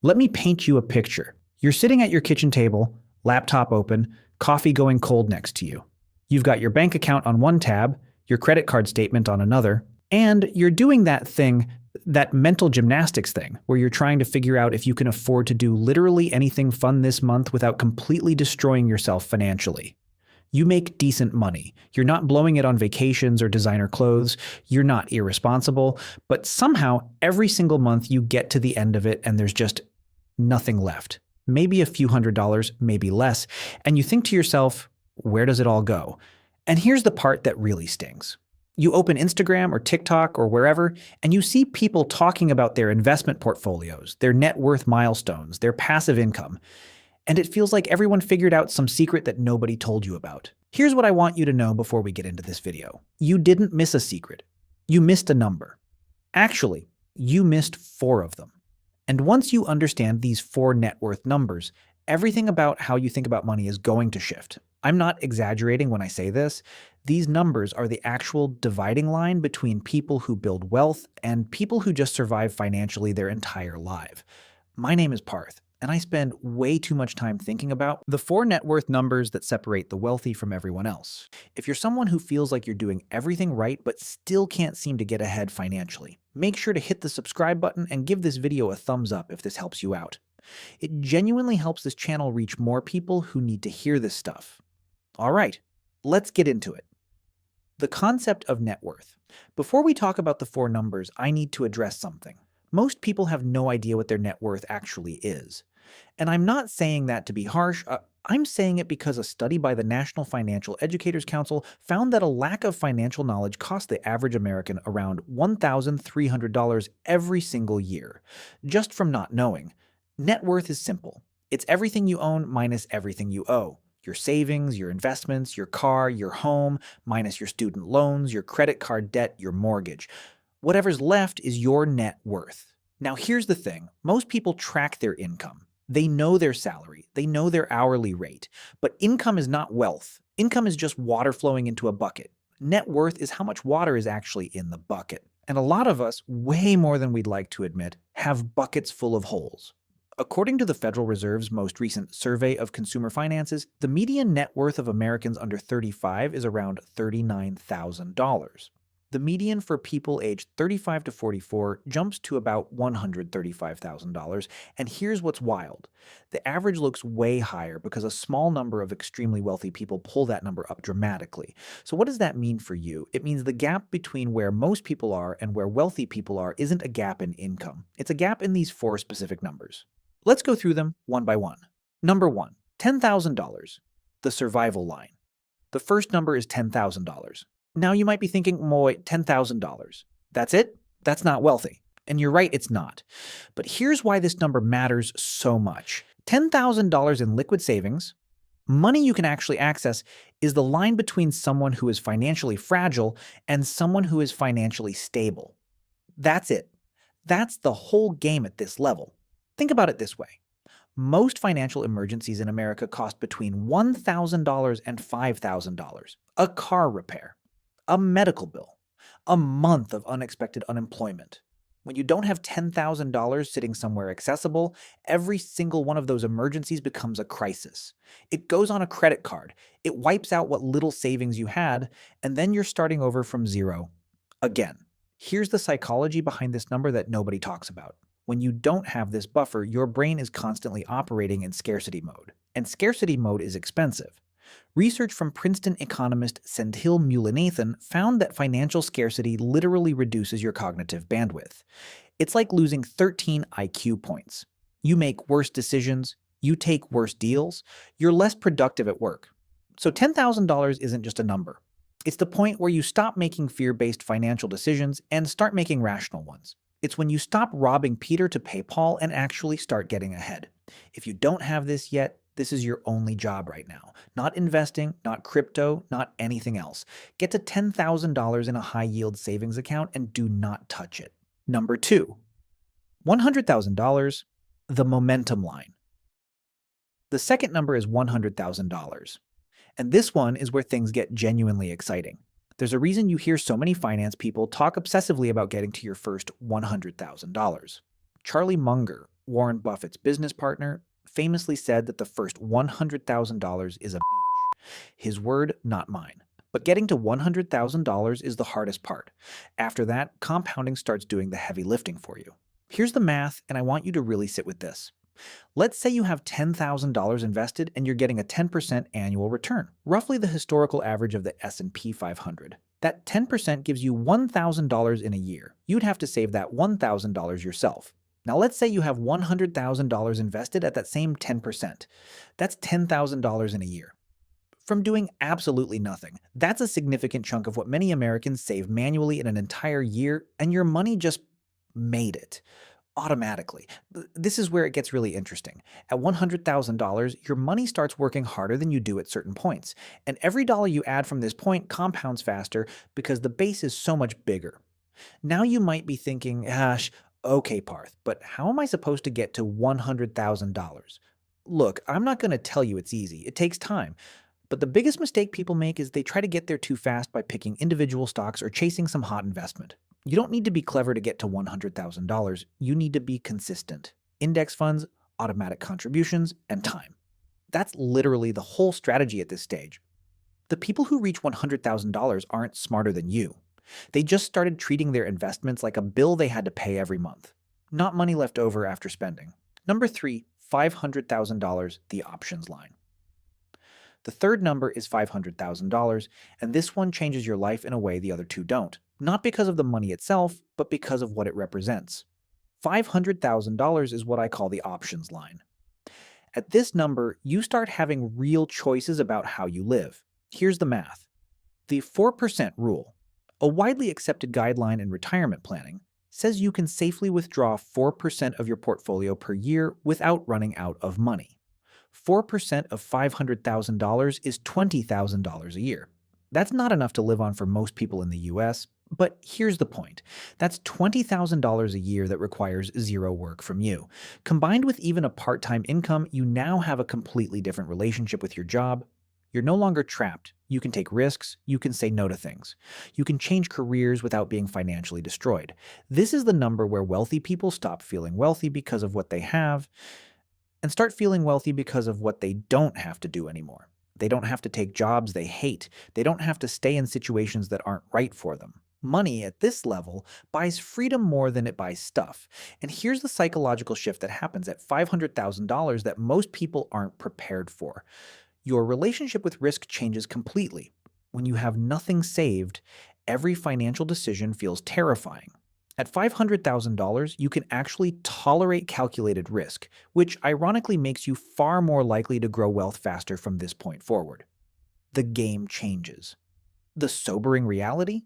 Let me paint you a picture. You're sitting at your kitchen table, laptop open, coffee going cold next to you. You've got your bank account on one tab, your credit card statement on another, and you're doing that thing, that mental gymnastics thing, where you're trying to figure out if you can afford to do literally anything fun this month without completely destroying yourself financially. You make decent money. You're not blowing it on vacations or designer clothes. You're not irresponsible. But somehow, every single month, you get to the end of it and there's just nothing left. Maybe a few $100s, maybe less. And you think to yourself, where does it all go? And here's the part that really stings. You open Instagram or TikTok or wherever, and you see people talking about their investment portfolios, their net worth milestones, their passive income. And it feels like everyone figured out some secret that nobody told you about. Here's what I want you to know before we get into this video. You didn't miss a secret. You missed a number. Actually, you missed 4 of them. And once you understand these 4 net worth numbers, everything about how you think about money is going to shift. I'm not exaggerating when I say this. These numbers are the actual dividing line between people who build wealth and people who just survive financially their entire life. My name is Parth, and I spend way too much time thinking about the 4 net worth numbers that separate the wealthy from everyone else. If you're someone who feels like you're doing everything right but still can't seem to get ahead financially, make sure to hit the subscribe button and give this video a thumbs up if this helps you out. It genuinely helps this channel reach more people who need to hear this stuff. All right, let's get into it. The concept of net worth. Before we talk about the 4 numbers, I need to address something. Most people have no idea what their net worth actually is. And I'm not saying that to be harsh. I'm saying it because a study by the National Financial Educators Council found that a lack of financial knowledge costs the average American around $1,300 every single year, just from not knowing. Net worth is simple. It's everything you own minus everything you owe. Your savings, your investments, your car, your home, minus your student loans, your credit card debt, your mortgage. Whatever's left is your net worth. Now here's the thing. Most people track their income. They know their salary. They know their hourly rate. But income is not wealth. Income is just water flowing into a bucket. Net worth is how much water is actually in the bucket. And a lot of us, way more than we'd like to admit, have buckets full of holes. According to the Federal Reserve's most recent survey of consumer finances, the median net worth of Americans under 35 is around $39,000. The median for people aged 35 to 44 jumps to about $135,000, and here's what's wild. The average looks way higher because a small number of extremely wealthy people pull that number up dramatically. So what does that mean for you? It means the gap between where most people are and where wealthy people are isn't a gap in income. It's a gap in these 4 specific numbers. Let's go through them one by one. Number 1, $10,000, the survival line. The first number is $10,000. Now you might be thinking, wait, $10,000. That's it? That's not wealthy. And you're right, it's not. But here's why this number matters so much. $10,000 in liquid savings, money you can actually access, is the line between someone who is financially fragile and someone who is financially stable. That's it. That's the whole game at this level. Think about it this way. Most financial emergencies in America cost between $1,000 and $5,000. A car repair, a medical bill, a month of unexpected unemployment. When you don't have $10,000 sitting somewhere accessible, every single one of those emergencies becomes a crisis. It goes on a credit card. It wipes out what little savings you had, and then you're starting over from zero again. Here's the psychology behind this number that nobody talks about. When you don't have this buffer, your brain is constantly operating in scarcity mode. And scarcity mode is expensive. Research from Princeton economist Senthil Mullainathan found that financial scarcity literally reduces your cognitive bandwidth. It's like losing 13 IQ points. You make worse decisions, you take worse deals, you're less productive at work. So $10,000 isn't just a number. It's the point where you stop making fear-based financial decisions and start making rational ones. It's when you stop robbing Peter to pay Paul and actually start getting ahead. If you don't have this yet, this is your only job right now. Not investing, not crypto, not anything else. Get to $10,000 in a high-yield savings account and do not touch it. Number 2, $100,000, the momentum line. The second number is $100,000. And this one is where things get genuinely exciting. There's a reason you hear so many finance people talk obsessively about getting to your first $100,000. Charlie Munger, Warren Buffett's business partner, famously said that the first $100,000 is a his word, not mine. But getting to $100,000 is the hardest part. After that, compounding starts doing the heavy lifting for you. Here's the math, and I want you to really sit with this. Let's say you have $10,000 invested and you're getting a 10% annual return, roughly the historical average of the S&P 500. That 10% gives you $1,000 in a year. You'd have to save that $1,000 yourself. Now let's say you have $100,000 invested at that same 10%. That's $10,000 in a year. From doing absolutely nothing. That's a significant chunk of what many Americans save manually in an entire year, and your money just made it automatically. This is where it gets really interesting. At $100,000, your money starts working harder than you do at certain points, and every dollar you add from this point compounds faster because the base is so much bigger. Now you might be thinking, gosh, okay, Parth, but how am I supposed to get to $100,000? Look, I'm not going to tell you it's easy. It takes time. But the biggest mistake people make is they try to get there too fast by picking individual stocks or chasing some hot investment. You don't need to be clever to get to $100,000. You need to be consistent. Index funds, automatic contributions, and time. That's literally the whole strategy at this stage. The people who reach $100,000 aren't smarter than you. They just started treating their investments like a bill they had to pay every month, not money left over after spending. Number 3, $500,000, the options line. The third number is $500,000, and this one changes your life in a way the other two don't. Not because of the money itself, but because of what it represents. $500,000 is what I call the options line. At this number, you start having real choices about how you live. Here's the math. The 4% rule, a widely accepted guideline in retirement planning, says you can safely withdraw 4% of your portfolio per year without running out of money. 4% of $500,000 is $20,000 a year. That's not enough to live on for most people in the US, but here's the point. That's $20,000 a year that requires zero work from you. Combined with even a part-time income, you now have a completely different relationship with your job. You're no longer trapped. You can take risks. You can say no to things. You can change careers without being financially destroyed. This is the number where wealthy people stop feeling wealthy because of what they have and start feeling wealthy because of what they don't have to do anymore. They don't have to take jobs they hate. They don't have to stay in situations that aren't right for them. Money at this level buys freedom more than it buys stuff. And here's the psychological shift that happens at $500,000 that most people aren't prepared for. Your relationship with risk changes completely. When you have nothing saved, every financial decision feels terrifying. At $500,000, you can actually tolerate calculated risk, which ironically makes you far more likely to grow wealth faster from this point forward. The game changes. The sobering reality?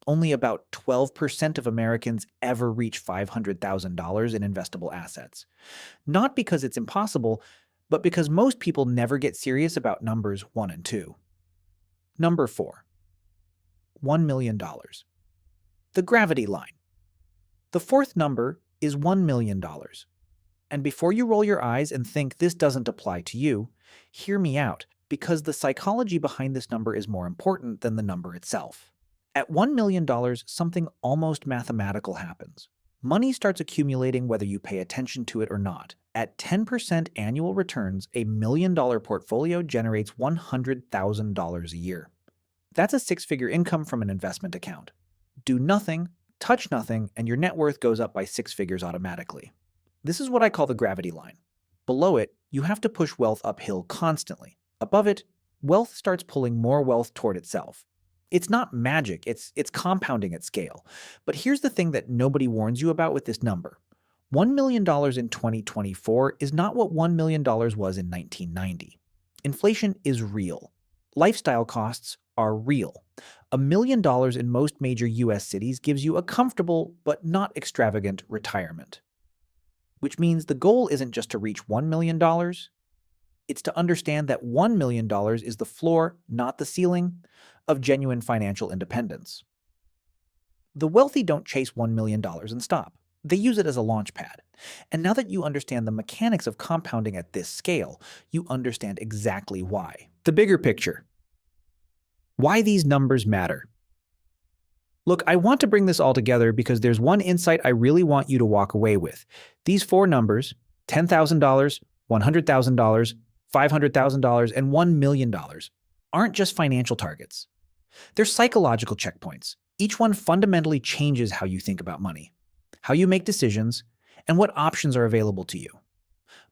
Only about 12% of Americans ever reach $500,000 in investable assets. Not because it's impossible, but because most people never get serious about numbers 1 and 2. Number 4. $1 million. The gravity line. The fourth number is $1 million. And before you roll your eyes and think this doesn't apply to you, hear me out, because the psychology behind this number is more important than the number itself. At $1 million, something almost mathematical happens. Money starts accumulating whether you pay attention to it or not. At 10% annual returns, a $1 million portfolio generates $100,000 a year. That's a 6-figure income from an investment account. Do nothing, touch nothing, and your net worth goes up by 6 figures automatically. This is what I call the gravity line. Below it, you have to push wealth uphill constantly. Above it, wealth starts pulling more wealth toward itself. It's not magic, it's compounding at scale. But here's the thing that nobody warns you about with this number. $1 million in 2024 is not what $1 million was in 1990. Inflation is real. Lifestyle costs are real. $1 million in most major US cities gives you a comfortable but not extravagant retirement. Which means the goal isn't just to reach $1 million, it's to understand that $1 million is the floor, not the ceiling, of genuine financial independence. The wealthy don't chase $1 million and stop. They use it as a launch pad. And now that you understand the mechanics of compounding at this scale, you understand exactly why. The bigger picture. Why these numbers matter. Look, I want to bring this all together because there's one insight I really want you to walk away with. These 4 numbers, $10,000, $100,000, $500,000, and $1 million aren't just financial targets. They're psychological checkpoints. Each one fundamentally changes how you think about money, how you make decisions, and what options are available to you.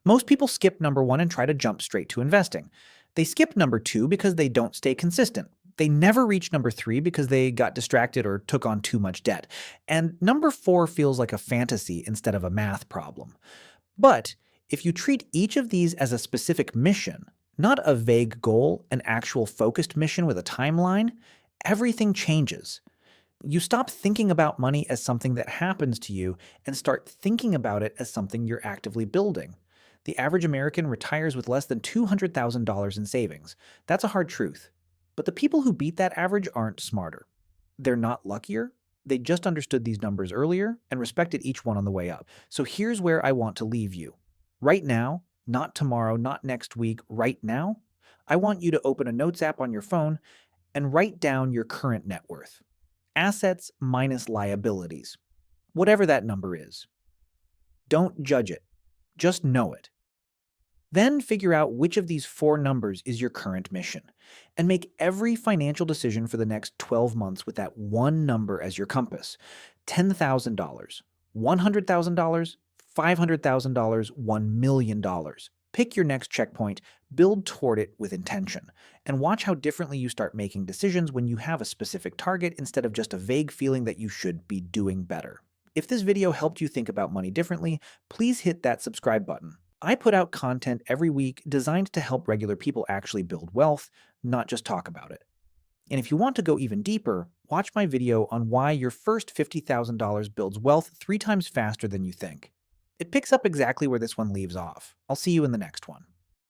Most people skip number 1 and try to jump straight to investing. They skip number 2 because they don't stay consistent. They never reach number 3 because they got distracted or took on too much debt. And number 4 feels like a fantasy instead of a math problem. But if you treat each of these as a specific mission, not a vague goal, an actual focused mission with a timeline, everything changes. You stop thinking about money as something that happens to you and start thinking about it as something you're actively building. The average American retires with less than $200,000 in savings. That's a hard truth. But the people who beat that average aren't smarter. They're not luckier. They just understood these numbers earlier and respected each one on the way up. So here's where I want to leave you. Right now, not tomorrow, not next week, right now, I want you to open a notes app on your phone and write down your current net worth. Assets minus liabilities. Whatever that number is. Don't judge it. Just know it. Then figure out which of these 4 numbers is your current mission, and make every financial decision for the next 12 months with that one number as your compass. $10,000, $100,000, $500,000, $1 million. Pick your next checkpoint, build toward it with intention, and watch how differently you start making decisions when you have a specific target instead of just a vague feeling that you should be doing better. If this video helped you think about money differently, please hit that subscribe button. I put out content every week designed to help regular people actually build wealth, not just talk about it. And if you want to go even deeper, watch my video on why your first $50,000 builds wealth 3 times faster than you think. It picks up exactly where this one leaves off. I'll see you in the next one.